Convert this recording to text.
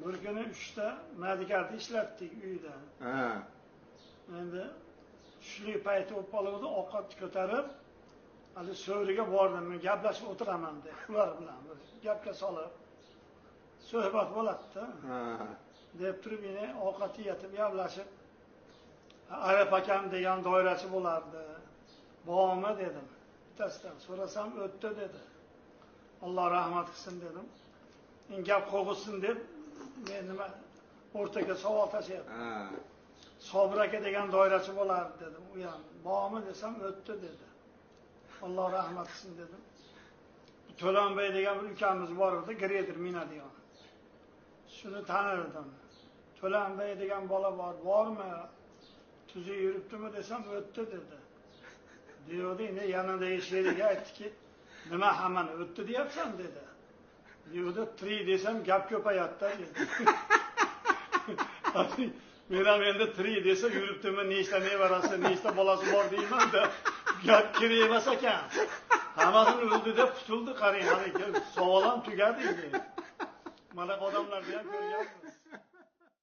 Bir kuni 3ta medikarni ishlatdik uyda. Endi tushlik payti bo'lib qoluvdi, ovqat ko'tarib, hali so'riga bordim. Men gaplashib o'tiraman deb, ular bilan gapga solib suhbat bo'ladi-da. Deb turib, yana ovqat yeyatib, gaplashib, Arab akam degan doirachi bo'lardi. Bormi dedim. Bittasidan so'rasam o'tdi dedi. Alloh rahmat qilsin dedim. Gap qo'g'izsin deb men nima o'rtaga savol tashlayapman. Sobir aka degan doirachi bo'lardi dedim. U ham bormi desam o'tdi dedi. Alloh rahmat qilsin dedim. To'lanbay degan bir ukamiz bor edi, greder minadigan. Shuni tanirdim. To'lanbay degan bola bormi? Tuzi yuribdimi desam o'tdi dedi. Diyordi, ne yanındagi sheriga aytdiki, nima hammani o'tdi deyapsan dedi. Diyordi, 3 desam gap ko'payapti dedi. Men ham endi 3 desa yuribdimi, nechta nevarasi, nechta bolasi bor deyman-da, gap kerak emas ekan. Hammasini o'ldi deb qutuldi, qarang, hali savol ham tugadi endi. Mana odamlarni ham ko'ryapmiz.